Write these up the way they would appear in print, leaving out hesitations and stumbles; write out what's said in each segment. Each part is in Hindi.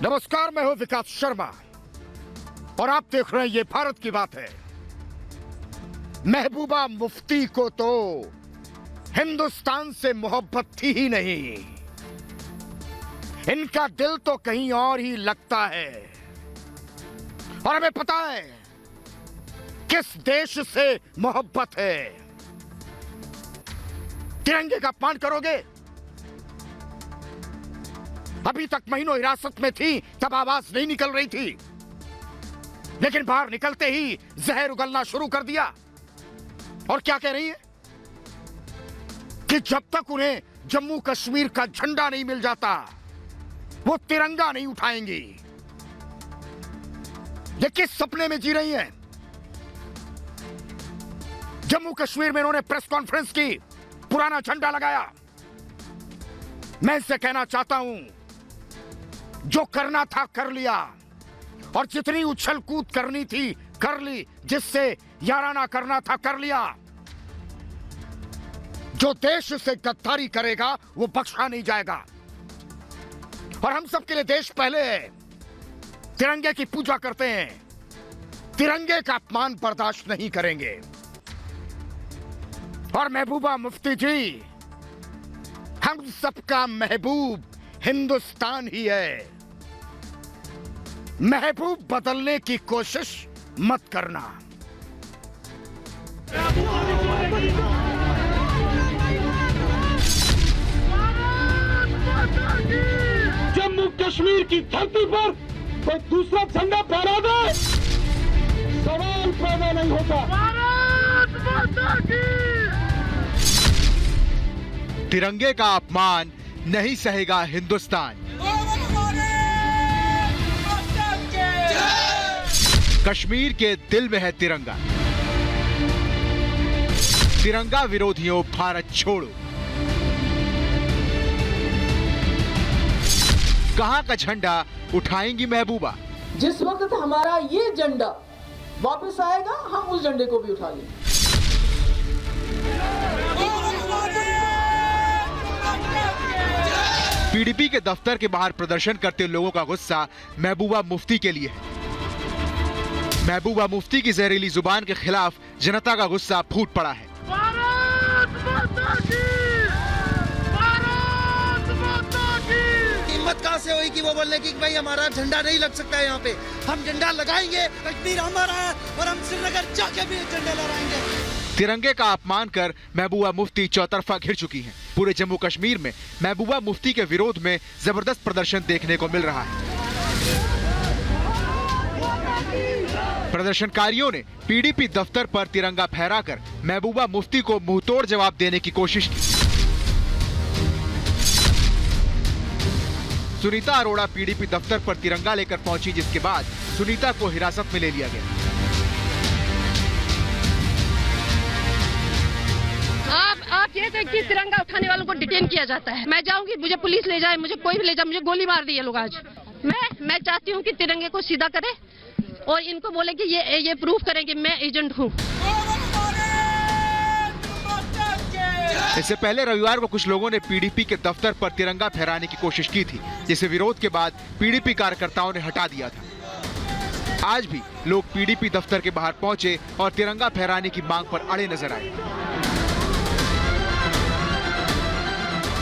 नमस्कार, मैं हूं विकास शर्मा और आप देख रहे हैं ये भारत की बात है। महबूबा मुफ्ती को तो हिंदुस्तान से मोहब्बत थी ही नहीं, इनका दिल तो कहीं और ही लगता है। और हमें पता है किस देश से मोहब्बत है। तिरंगे का अपमान करोगे? अभी तक महीनों हिरासत में थी तब आवाज नहीं निकल रही थी, लेकिन बाहर निकलते ही जहर उगलना शुरू कर दिया। और क्या कह रही है कि जब तक उन्हें जम्मू कश्मीर का झंडा नहीं मिल जाता वो तिरंगा नहीं उठाएंगी। ये किस सपने में जी रही हैं? जम्मू कश्मीर में इन्होंने प्रेस कॉन्फ्रेंस की, पुराना झंडा लगाया। मैं इनसे कहना चाहता हूं, जो करना था कर लिया और जितनी उछल कूद करनी थी कर ली, जिससे याराना करना था कर लिया। जो देश से गद्दारी करेगा वो बख्शा नहीं जाएगा। और हम सबके लिए देश पहले है। तिरंगे की पूजा करते हैं, तिरंगे का अपमान बर्दाश्त नहीं करेंगे। और महबूबा मुफ्ती जी, हम सबका महबूब हिंदुस्तान ही है। महबूब बदलने की कोशिश मत करना। जम्मू कश्मीर की धरती पर कोई दूसरा झंडा फहरा दे, सवाल पैदा नहीं होता। भारत माता की। तिरंगे का अपमान नहीं सहेगा हिंदुस्तान। कश्मीर के दिल में है तिरंगा। तिरंगा विरोधियों, भारत छोड़ो। कहां का झंडा उठाएंगी महबूबा? जिस वक्त हमारा ये झंडा वापस आएगा हम उस झंडे को भी उठा लेंगे। पीडीपी के दफ्तर के बाहर प्रदर्शन करते लोगों का गुस्सा महबूबा मुफ्ती के लिए है। महबूबा मुफ्ती की जहरीली जुबान के खिलाफ जनता का गुस्सा फूट पड़ा है। भारत माता की। भारत माता की। हिम्मत कहां से हुई कि वो बोलने की भाई हमारा झंडा नहीं लग सकता है यहाँ पे, हम झंडा लगाएंगे, कश्मीर हमारा है और हम श्रीनगर जाके भी झंडा लहराएंगे। तिरंगे का अपमान कर महबूबा मुफ्ती चौतरफा घिर चुकी हैं। पूरे जम्मू कश्मीर में महबूबा मुफ्ती के विरोध में जबरदस्त प्रदर्शन देखने को मिल रहा है। प्रदर्शनकारियों ने पीडीपी दफ्तर पर तिरंगा फहराकर महबूबा मुफ्ती को मुंहतोड़ जवाब देने की कोशिश की। सुनीता अरोड़ा पीडीपी दफ्तर पर तिरंगा लेकर पहुंची, जिसके बाद सुनीता को हिरासत में ले लिया गया। आप ये थे कि तिरंगा उठाने वालों को डिटेन किया जाता है। मैं जाऊंगी, मुझे पुलिस ले जाए, मुझे कोई भी ले जाए, मुझे गोली मार दी है लोग आज। मैं चाहती हूँ कि तिरंगे को सीधा करे और इनको बोले कि ये प्रूफ करें कि मैं एजेंट हूँ। इससे पहले रविवार को कुछ लोगों ने पीडीपी के दफ्तर पर तिरंगा फहराने की कोशिश की थी, जिसे विरोध के बाद पीडीपी कार्यकर्ताओं ने हटा दिया था। आज भी लोग पीडीपी दफ्तर के बाहर पहुंचे और तिरंगा फहराने की मांग पर अड़े नजर आए।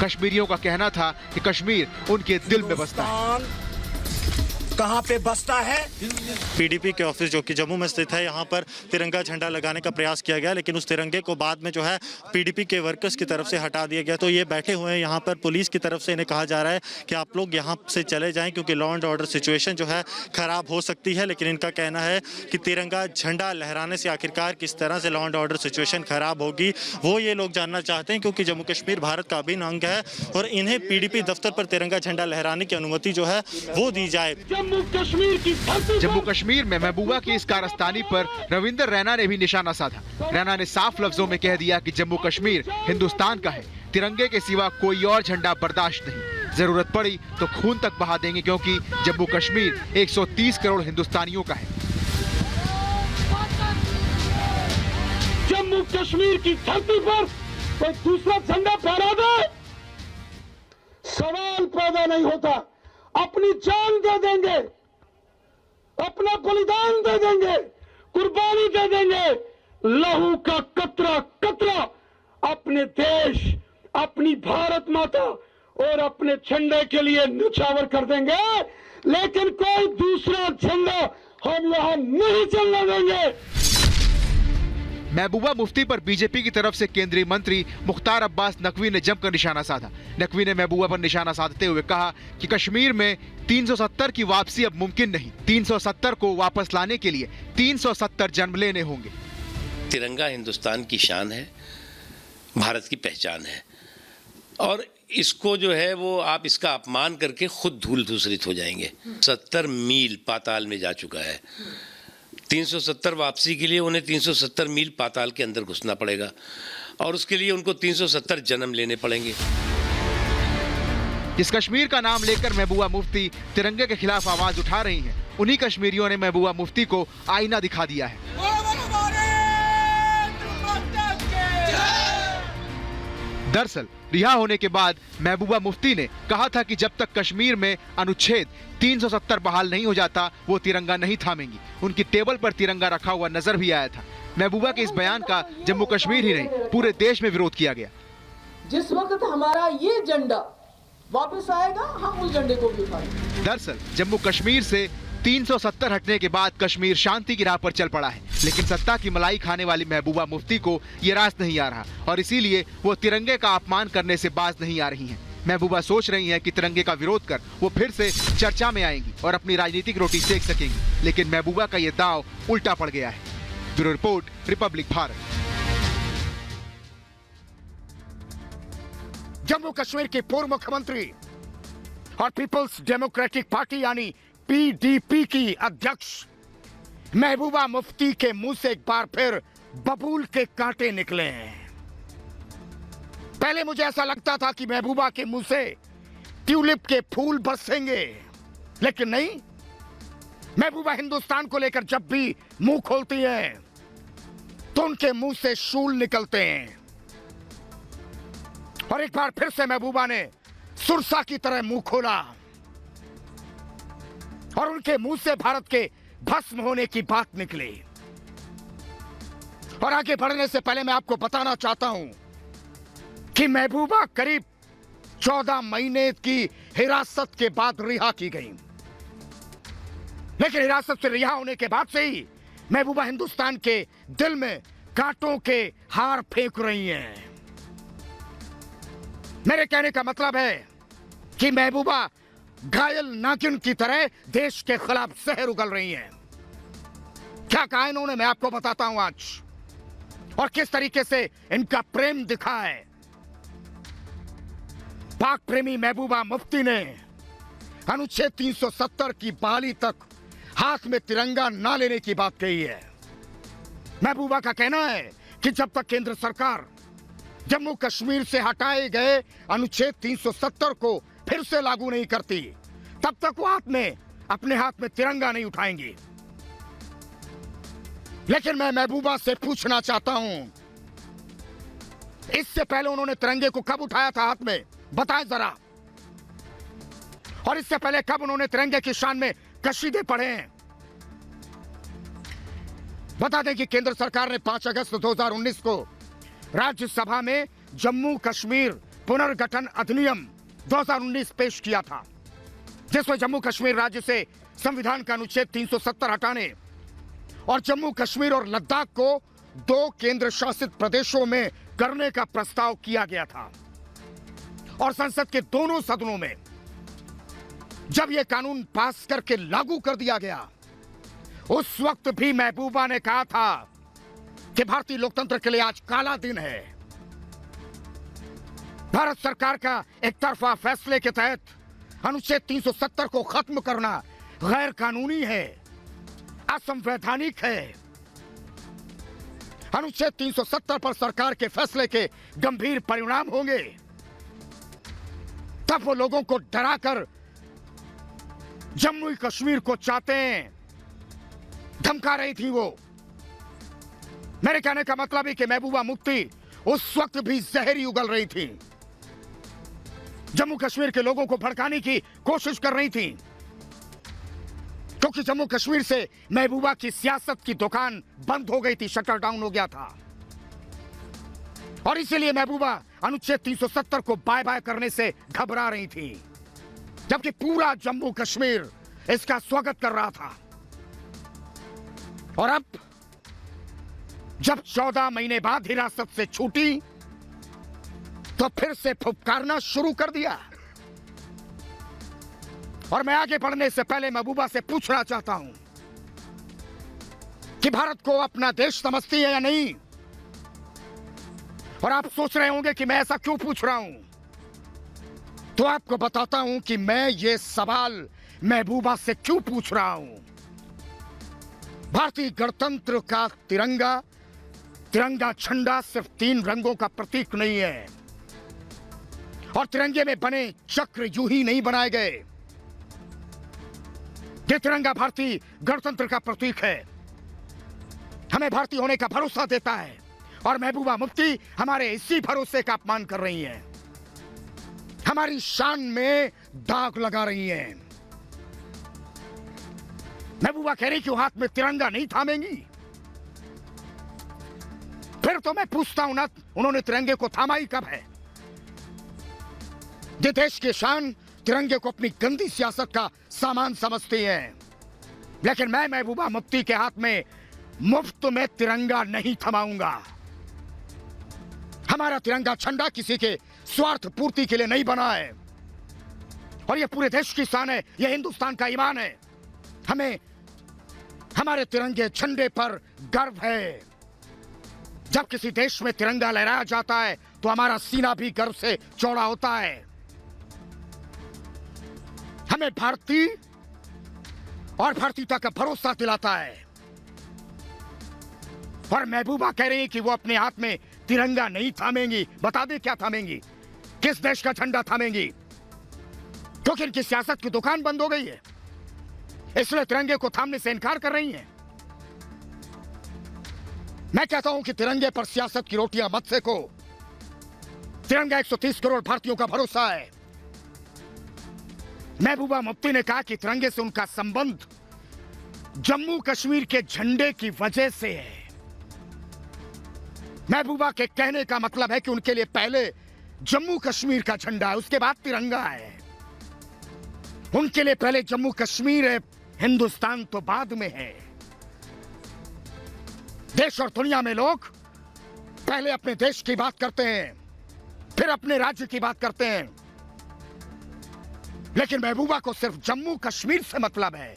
कश्मीरियों का कहना था कि कश्मीर उनके दिल में बसता है। कहाँ पे बसता है? पीडीपी के ऑफिस जो कि जम्मू में स्थित है, यहाँ पर तिरंगा झंडा लगाने का प्रयास किया गया, लेकिन उस तिरंगे को बाद में जो है पीडीपी के वर्कर्स की तरफ से हटा दिया गया। तो ये बैठे हुए हैं यहाँ पर, पुलिस की तरफ से इन्हें कहा जा रहा है कि आप लोग यहाँ से चले जाएं क्योंकि लॉ एंड ऑर्डर सिचुएशन जो है खराब हो सकती है। लेकिन इनका कहना है कि तिरंगा झंडा लहराने से आखिरकार किस तरह से लॉ एंड ऑर्डर सिचुएशन खराब होगी, वो ये लोग जानना चाहते हैं, क्योंकि जम्मू कश्मीर भारत का अभिन्न अंग है और इन्हें पीडीपी दफ्तर पर तिरंगा झंडा लहराने की अनुमति जो है वो दी जाए। जम्मू कश्मीर में महबूबा की इस कारस्तानी पर रविंदर रैना ने भी निशाना साधा। रैना ने साफ लफ्जों में कह दिया कि जम्मू कश्मीर हिंदुस्तान का है, तिरंगे के सिवा कोई और झंडा बर्दाश्त नहीं। जरूरत पड़ी तो खून तक बहा देंगे, क्योंकि जम्मू कश्मीर 130 करोड़ हिंदुस्तानियों का है। जम्मू कश्मीर की धरती पर कोई दूसरा झंडा फहरा दे, सवाल पैदा नहीं होता। अपनी जान दे देंगे, अपना बलिदान दे देंगे, कुर्बानी दे देंगे, लहू का कतरा कतरा अपने देश, अपनी भारत माता और अपने झंडे के लिए न्यौछावर कर देंगे, लेकिन कोई दूसरा झंडा हम यहां नहीं चलने देंगे। महबूबा मुफ्ती पर बीजेपी की तरफ से केंद्रीय मंत्री मुख्तार अब्बास नकवी ने जमकर निशाना साधा। नकवी ने महबूबा पर निशाना साधते हुए कहा कि कश्मीर में 370 की वापसी अब मुमकिन नहीं, 370 को वापस लाने के लिए 370 जन्म लेने होंगे। तिरंगा हिंदुस्तान की शान है, भारत की पहचान है, और इसको जो है वो आप इसका अपमान करके खुद धूल धूसरित हो जाएंगे। 70 मील पाताल में जा चुका है, 370 वापसी के लिए उन्हें 370 मील पाताल के अंदर घुसना पड़ेगा, और उसके लिए उनको 370 जन्म लेने पड़ेंगे। जिस कश्मीर का नाम लेकर महबूबा मुफ्ती तिरंगे के खिलाफ आवाज उठा रही हैं, उन्हीं कश्मीरियों ने महबूबा मुफ्ती को आईना दिखा दिया है। दरअसल रिहा होने के बाद महबूबा मुफ्ती ने कहा था कि जब तक कश्मीर में अनुच्छेद 370 बहाल नहीं हो जाता वो तिरंगा नहीं थामेंगी। उनकी टेबल पर तिरंगा रखा हुआ नजर भी आया था। महबूबा के इस बयान का जम्मू कश्मीर ही नहीं पूरे देश में विरोध किया गया। जिस वक्त हमारा ये झंडा वापस आएगा हम उस झंडे को भी उठाएंगे। दरअसल जम्मू कश्मीर से 370 हटने के बाद कश्मीर शांति की राह पर चल पड़ा है, लेकिन सत्ता की मलाई खाने वाली महबूबा मुफ्ती को ये रास नहीं आ रहा और इसीलिए वो तिरंगे का अपमान करने से बाज नहीं आ रही हैं। महबूबा सोच रही हैं कि तिरंगे का विरोध कर वो फिर से चर्चा में आएंगी और अपनी राजनीतिक रोटी सेक सकेंगी, लेकिन महबूबा का ये दांव उल्टा पड़ गया है। Bureau report, Republic Bharat. Jammu Kashmir के पूर्व मुख्यमंत्री और पीपल्स डेमोक्रेटिक पार्टी यानी पीडीपी की अध्यक्ष महबूबा मुफ्ती के मुंह से एक बार फिर बबूल के कांटे निकले हैं। पहले मुझे ऐसा लगता था कि महबूबा के मुंह से ट्यूलिप के फूल बरसेंगे, लेकिन नहीं। महबूबा हिंदुस्तान को लेकर जब भी मुंह खोलती हैं तो उनके मुंह से शूल निकलते हैं। और एक बार फिर से महबूबा ने सुरसा की तरह मुंह खोला और उनके मुंह से भारत के भस्म होने की बात निकली। और आगे बढ़ने से पहले मैं आपको बताना चाहता हूं कि महबूबा करीब 14 महीने की हिरासत के बाद रिहा की गई, लेकिन हिरासत से रिहा होने के बाद से ही महबूबा हिंदुस्तान के दिल में कांटों के हार फेंक रही हैं। मेरे कहने का मतलब है कि महबूबा घायल नागिन की तरह देश के खिलाफ जहर उगल रही हैं। क्या कहा इन्होंने मैं आपको बताता हूं आज, और किस तरीके से इनका प्रेम दिखा है। पाक प्रेमी महबूबा मुफ्ती ने अनुच्छेद 370 की बहाली तक हाथ में तिरंगा ना लेने की बात कही है। महबूबा का कहना है कि जब तक केंद्र सरकार जम्मू कश्मीर से हटाए गए अनुच्छेद 370 को फिर से लागू नहीं करती, तब तक वो अपने हाथ में तिरंगा नहीं उठाएंगी। लेकिन मैं महबूबा से पूछना चाहता हूं, इससे पहले उन्होंने तिरंगे को कब उठाया था हाथ में, बताएं जरा। और इससे पहले कब उन्होंने तिरंगे की शान में कशीदे पढ़े हैं। बता दें कि केंद्र सरकार ने 5 अगस्त 2019 को राज्यसभा में जम्मू कश्मीर पुनर्गठन अधिनियम 2019 पेश किया था, जिसमें जम्मू कश्मीर राज्य से संविधान का अनुच्छेद 370 हटाने और जम्मू कश्मीर और लद्दाख को 2 केंद्र शासित प्रदेशों में करने का प्रस्ताव किया गया था। और संसद के दोनों सदनों में जब यह कानून पास करके लागू कर दिया गया, उस वक्त भी महबूबा ने कहा था कि भारतीय लोकतंत्र के लिए आज काला दिन है। भारत सरकार का एक तरफा फैसले के तहत अनुच्छेद 370 को खत्म करना गैर कानूनी है, असंवैधानिक है। अनुच्छेद 370 पर सरकार के फैसले के गंभीर परिणाम होंगे। तब वो लोगों को डराकर जम्मू कश्मीर को चाहते हैं, धमका रही थी वो। मेरे कहने का मतलब है कि महबूबा मुफ्ती उस वक्त भी जहरी उगल रही थी। जम्मू कश्मीर के लोगों को भड़काने की कोशिश कर रही थी, क्योंकि जम्मू कश्मीर से महबूबा की सियासत की दुकान बंद हो गई थी, शटर डाउन हो गया था। और इसीलिए महबूबा अनुच्छेद 370 को बाय बाय करने से घबरा रही थी, जबकि पूरा जम्मू कश्मीर इसका स्वागत कर रहा था। और अब जब 14 महीने बाद हिरासत से छूटी तो फिर से फुफकारना शुरू कर दिया। और मैं आगे बढ़ने से पहले महबूबा से पूछना चाहता हूं कि भारत को अपना देश समझती है या नहीं। और आप सोच रहे होंगे कि मैं ऐसा क्यों पूछ रहा हूं, तो आपको बताता हूं कि मैं ये सवाल महबूबा से क्यों पूछ रहा हूं। भारतीय गणतंत्र का तिरंगा झंडा सिर्फ 3 रंगों का प्रतीक नहीं है, और तिरंगे में बने चक्र यूं ही नहीं बनाए गए। ये तिरंगा भारतीय गणतंत्र का प्रतीक है, हमें भारतीय होने का भरोसा देता है। और महबूबा मुफ्ती हमारे इसी भरोसे का अपमान कर रही हैं, हमारी शान में दाग लगा रही हैं। महबूबा कह रही कि वो हाथ में तिरंगा नहीं थामेंगी। फिर तो मैं पूछता हूं ना, उन्होंने तिरंगे को थामा ही कब है? ये देश की शान तिरंगे को अपनी गंदी सियासत का सामान समझती है। लेकिन मैं महबूबा मुफ्ती के हाथ में मुफ्त में तिरंगा नहीं थमाऊंगा। हमारा तिरंगा झंडा किसी के स्वार्थ पूर्ति के लिए नहीं बना है, और यह पूरे देश की शान है, यह हिंदुस्तान का ईमान है। हमें हमारे तिरंगे झंडे पर गर्व है। जब किसी देश में तिरंगा लहराया जाता है तो हमारा सीना भी गर्व से चौड़ा होता है। हमें भारतीय और भारतीयता का भरोसा दिलाता है। और महबूबा कह रही है कि वो अपने हाथ में तिरंगा नहीं थामेंगी। बता दे क्या थामेंगी, किस देश का झंडा थामेंगी? क्योंकि इनकी सियासत की दुकान बंद हो गई है, इसलिए तिरंगे को थामने से इनकार कर रही हैं। मैं कहता हूं कि तिरंगे पर सियासत की रोटियां मत सेको। तिरंगा 130 करोड़ भारतीयों का भरोसा है। महबूबा मुफ्ती ने कहा कि तिरंगे से उनका संबंध जम्मू कश्मीर के झंडे की वजह से है। महबूबा के कहने का मतलब है कि उनके लिए पहले जम्मू कश्मीर का झंडा है, उसके बाद तिरंगा है। उनके लिए पहले जम्मू कश्मीर है, हिंदुस्तान तो बाद में है। देश और दुनिया में लोग पहले अपने देश की बात करते हैं, फिर अपने राज्य की बात करते हैं, लेकिन महबूबा को सिर्फ जम्मू कश्मीर से मतलब है।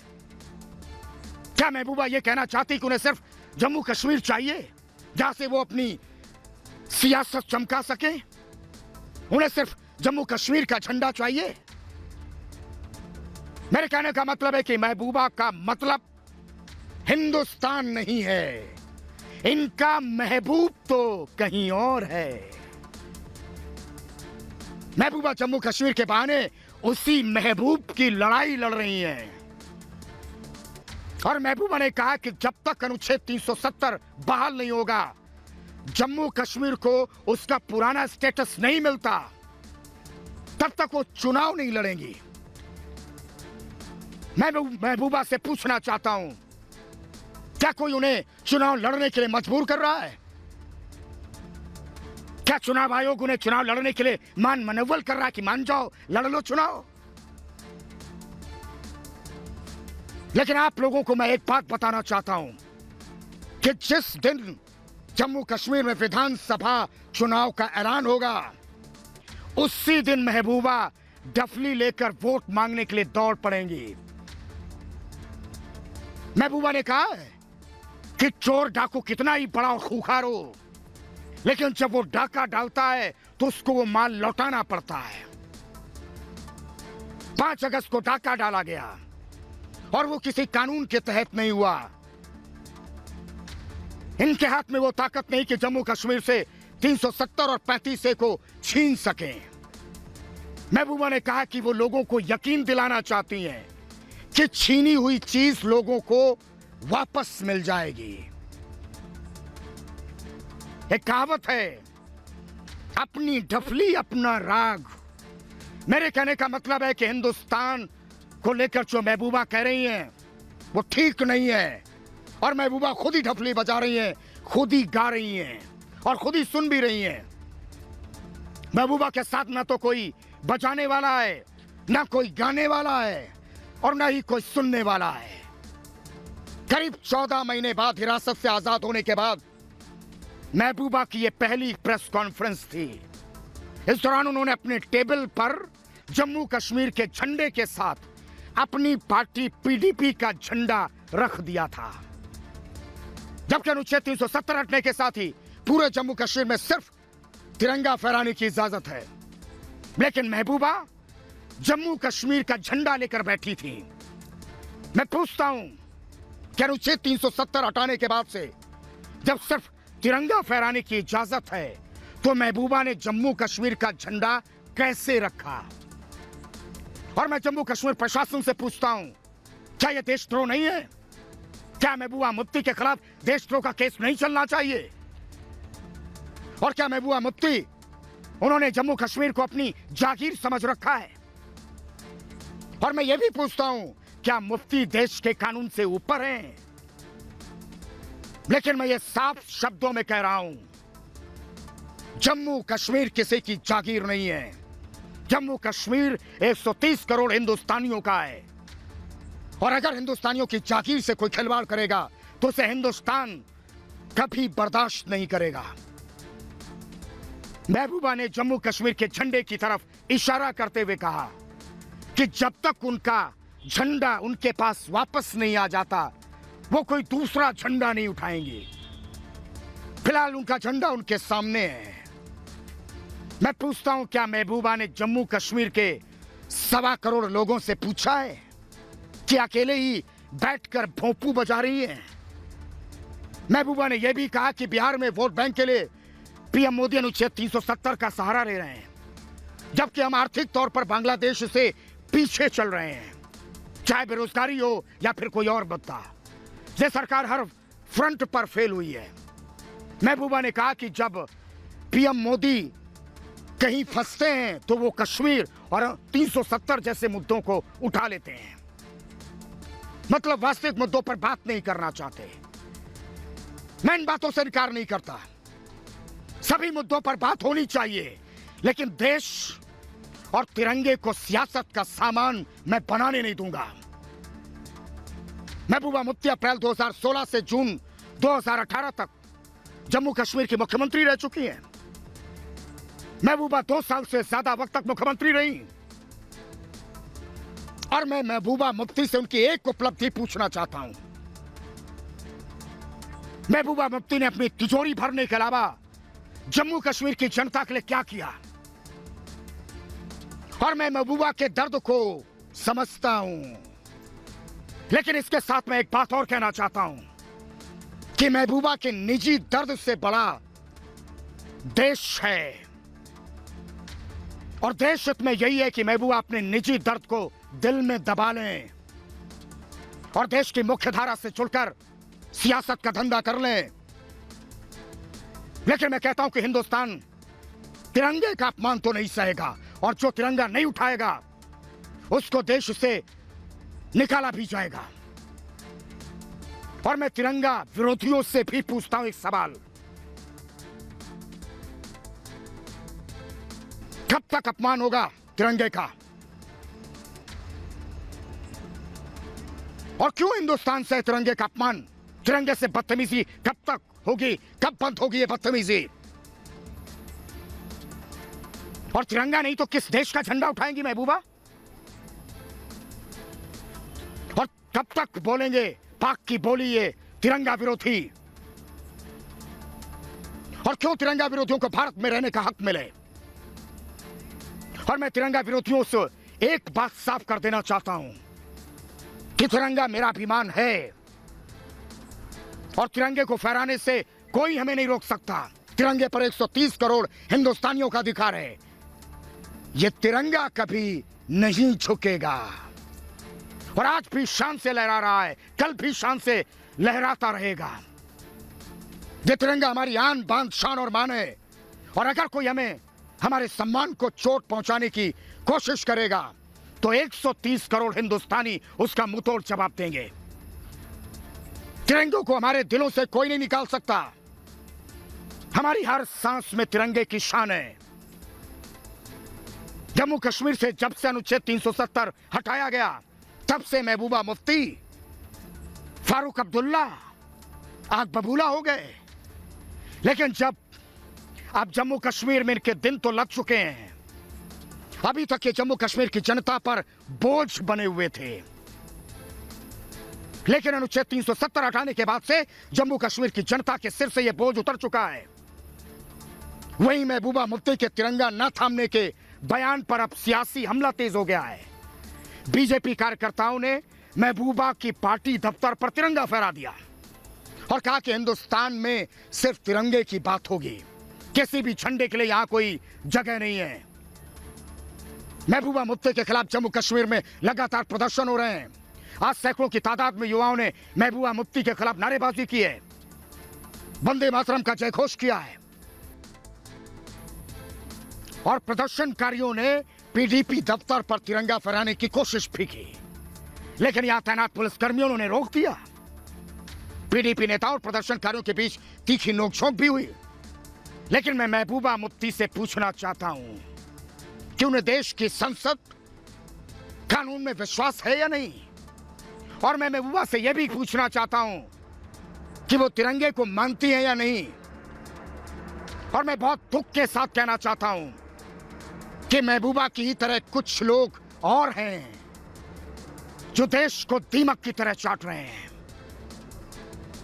क्या महबूबा यह कहना चाहती कि उन्हें सिर्फ जम्मू कश्मीर चाहिए जहां से वो अपनी सियासत चमका सके? उन्हें सिर्फ जम्मू कश्मीर का झंडा चाहिए? मेरे कहने का मतलब है कि महबूबा का मतलब हिंदुस्तान नहीं है, इनका महबूब तो कहीं और है। महबूबा जम्मू कश्मीर के बहाने उसी महबूब की लड़ाई लड़ रही हैं। और महबूबा ने कहा कि जब तक अनुच्छेद 370 बहाल नहीं होगा, जम्मू कश्मीर को उसका पुराना स्टेटस नहीं मिलता, तब तक वो चुनाव नहीं लड़ेंगी। मैं महबूबा से पूछना चाहता हूं, क्या कोई उन्हें चुनाव लड़ने के लिए मजबूर कर रहा है? क्या चुनाव आयोग उन्हें चुनाव लड़ने के लिए मनवल कर रहा है कि मान जाओ, लड़ लो चुनाव? लेकिन आप लोगों को मैं एक बात बताना चाहता हूं कि जिस दिन जम्मू कश्मीर में विधानसभा चुनाव का ऐलान होगा, उसी दिन महबूबा डफली लेकर वोट मांगने के लिए दौड़ पड़ेंगी। महबूबा ने कहा है कि चोर डाकू कितना ही बड़ा और खूंखार हो, लेकिन जब वो डाका डालता है तो उसको वो माल लौटाना पड़ता है। 5 अगस्त को डाका डाला गया और वो किसी कानून के तहत नहीं हुआ। इनके हाथ में वो ताकत नहीं कि जम्मू कश्मीर से 370 और 35A को छीन सकें। महबूबा ने कहा कि वो लोगों को यकीन दिलाना चाहती हैं कि छीनी हुई चीज लोगों को वापस मिल जाएगी। एक कहावत है, अपनी डफली अपना राग। मेरे कहने का मतलब है कि हिंदुस्तान को लेकर जो महबूबा कह रही हैं वो ठीक नहीं है, और महबूबा खुद ही ढफली बजा रही हैं, खुद ही गा रही हैं और खुद ही सुन भी रही हैं। महबूबा के साथ ना तो कोई बजाने वाला है, ना कोई गाने वाला है, और ना ही कोई सुनने वाला है। करीब 14 महीने बाद हिरासत से आजाद होने के बाद महबूबा की यह पहली प्रेस कॉन्फ्रेंस थी। इस दौरान उन्होंने अपने टेबल पर जम्मू कश्मीर के झंडे के साथ अपनी पार्टी पीडीपी का झंडा रख दिया था, जबकि अनुच्छेद 370 हटने के साथ ही पूरे जम्मू कश्मीर में सिर्फ तिरंगा फहराने की इजाजत है। लेकिन महबूबा जम्मू कश्मीर का झंडा लेकर बैठी थी। मैं पूछता हूं कि अनुच्छेद 370 हटाने के बाद से जब सिर्फ तिरंगा फहराने की इजाजत है तो महबूबा ने जम्मू कश्मीर का झंडा कैसे रखा? और मैं जम्मू कश्मीर प्रशासन से पूछता हूं, क्या यह देशद्रोह नहीं है? क्या महबूबा मुफ्ती के खिलाफ देशद्रोह का केस नहीं चलना चाहिए? और क्या महबूबा मुफ्ती, उन्होंने जम्मू कश्मीर को अपनी जागीर समझ रखा है? और मैं यह भी पूछता हूं, क्या मुफ्ती देश के कानून से ऊपर हैं? लेकिन मैं ये साफ शब्दों में कह रहा हूं, जम्मू कश्मीर किसी की जागीर नहीं है। जम्मू कश्मीर 130 करोड़ हिंदुस्तानियों का है, और अगर हिंदुस्तानियों की जागीर से कोई खिलवाड़ करेगा तो उसे हिंदुस्तान कभी बर्दाश्त नहीं करेगा। महबूबा ने जम्मू कश्मीर के झंडे की तरफ इशारा करते हुए कहा कि जब तक उनका झंडा उनके पास वापस नहीं आ जाता वो कोई दूसरा झंडा नहीं उठाएंगे। फिलहाल उनका झंडा उनके सामने है। मैं पूछता हूं, क्या महबूबा ने जम्मू कश्मीर के 1.25 करोड़ लोगों से पूछा है कि अकेले ही बैठकर भोंपू बजा रही हैं? महबूबा ने यह भी कहा कि बिहार में वोट बैंक के लिए पीएम मोदी अनुच्छेद 370 का सहारा ले रहे हैं, जबकि हम आर्थिक तौर पर बांग्लादेश से पीछे चल रहे हैं, चाहे बेरोजगारी हो या फिर कोई और मुद्दा। ये सरकार हर फ्रंट पर फेल हुई है। महबूबा ने कहा कि जब पीएम मोदी कहीं फंसते हैं तो वो कश्मीर और 370 जैसे मुद्दों को उठा लेते हैं, मतलब वास्तविक मुद्दों पर बात नहीं करना चाहते। मैं इन बातों से इनकार नहीं करता, सभी मुद्दों पर बात होनी चाहिए, लेकिन देश और तिरंगे को सियासत का सामान मैं बनाने नहीं दूंगा। महबूबा मुफ्ती अप्रैल 2016 से जून 2018 तक जम्मू कश्मीर की मुख्यमंत्री रह चुकी हैं। महबूबा 2 साल से ज्यादा वक्त तक मुख्यमंत्री रही, और मैं महबूबा मुफ्ती से उनकी एक उपलब्धि पूछना चाहता हूं। महबूबा मुफ्ती ने अपनी तिजोरी भरने के अलावा जम्मू कश्मीर की जनता के लिए क्या किया? और मैं महबूबा के दर्द को समझता हूं, लेकिन इसके साथ मैं एक बात और कहना चाहता हूं कि महबूबा के निजी दर्द से बड़ा देश है, और देश हित में यही है कि महबूबा अपने निजी दर्द को दिल में दबा लें और देश की मुख्य धारा से जुड़कर सियासत का धंधा कर लें। लेकिन मैं कहता हूं कि हिंदुस्तान तिरंगे का अपमान तो नहीं सहेगा, और जो तिरंगा नहीं उठाएगा उसको देश से निकाला भी जाएगा। और मैं तिरंगा विरोधियों से भी पूछता हूं एक सवाल, कब तक अपमान होगा तिरंगे का? और क्यों हिंदुस्तान से तिरंगे का अपमान, तिरंगे से बदतमीजी कब तक होगी? कब बंद होगी ये बदतमीजी? और तिरंगा नहीं तो किस देश का झंडा उठाएंगी महबूबा? और कब तक बोलेंगे पाक की बोली ये तिरंगा विरोधी? और क्यों तिरंगा विरोधियों को भारत में रहने का हक मिले? और मैं तिरंगा विरोधियों से एक बात साफ कर देना चाहता हूं कि तिरंगा मेरा अभिमान है, और तिरंगे को फहराने से कोई हमें नहीं रोक सकता। तिरंगे पर 130 करोड़ हिंदुस्तानियों का अधिकार है। यह तिरंगा कभी नहीं झुकेगा, और आज भी शान से लहरा रहा है, कल भी शान से लहराता रहेगा। यह तिरंगा हमारी आन बान शान और मान है, और अगर कोई हमें हमारे सम्मान को चोट पहुंचाने की कोशिश करेगा तो 130 करोड़ हिंदुस्तानी उसका मुंहतोड़ जवाब देंगे। तिरंगे को हमारे दिलों से कोई नहीं निकाल सकता। हमारी हर सांस में तिरंगे की शान है। जम्मू कश्मीर से जब से अनुच्छेद 370 हटाया गया, तब से महबूबा मुफ्ती, फारूक अब्दुल्ला आग बबूला हो गए। लेकिन जब अब जम्मू कश्मीर में इनके दिन तो लग चुके हैं, अभी तक ये जम्मू कश्मीर की जनता पर बोझ बने हुए थे। लेकिन अनुच्छेद 370 हटाने के बाद से जम्मू कश्मीर की जनता के सिर से यह बोझ उतर चुका है। वहीं महबूबा मुफ्ती के तिरंगा न थामने के बयान पर अब सियासी हमला तेज हो गया है। बीजेपी कार्यकर्ताओं ने महबूबा की पार्टी दफ्तर पर तिरंगा फहरा दिया और कहा कि हिंदुस्तान में सिर्फ तिरंगे की बात होगी, किसी भी झंडे के लिए यहां कोई जगह नहीं है। महबूबा मुफ्ती के खिलाफ जम्मू कश्मीर में लगातार प्रदर्शन हो रहे हैं। आज सैकड़ों की तादाद में युवाओं ने महबूबा मुफ्ती के खिलाफ नारेबाजी की है, वंदे मातरम का जयघोष किया है और प्रदर्शनकारियों ने पीडीपी दफ्तर पर तिरंगा फहराने की कोशिश भी की, लेकिन यहां तैनात पुलिसकर्मियों ने रोक दिया। पीडीपी नेताओं और प्रदर्शनकारियों के बीच तीखी नोकझोंक भी हुई। लेकिन मैं महबूबा मुफ्ती से पूछना चाहता हूं कि उन्हें देश की संसद कानून में विश्वास है या नहीं, और मैं महबूबा से यह भी पूछना चाहता हूं कि वो तिरंगे को मानती है या नहीं। और मैं बहुत दुख के साथ कहना चाहता हूं कि महबूबा की ही तरह कुछ लोग और हैं जो देश को दीमक की तरह चाट रहे हैं।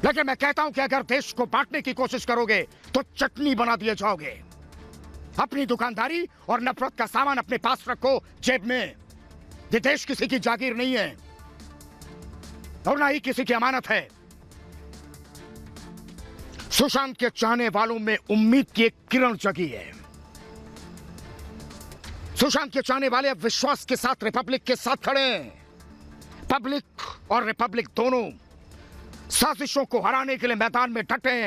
लेकिन मैं कहता हूं कि अगर देश को बांटने की कोशिश करोगे तो चटनी बना दिए जाओगे। अपनी दुकानदारी और नफरत का सामान अपने पास रखो जेब में। ये देश किसी की जागीर नहीं है और ना ही किसी की अमानत है। सुशांत के चाहने वालों में उम्मीद की एक किरण जगी है। सुशांत के चाहने वाले अब विश्वास के साथ रिपब्लिक के साथ खड़े हैं। पब्लिक और रिपब्लिक दोनों साजिशों को हराने के लिए मैदान में डटे हैं।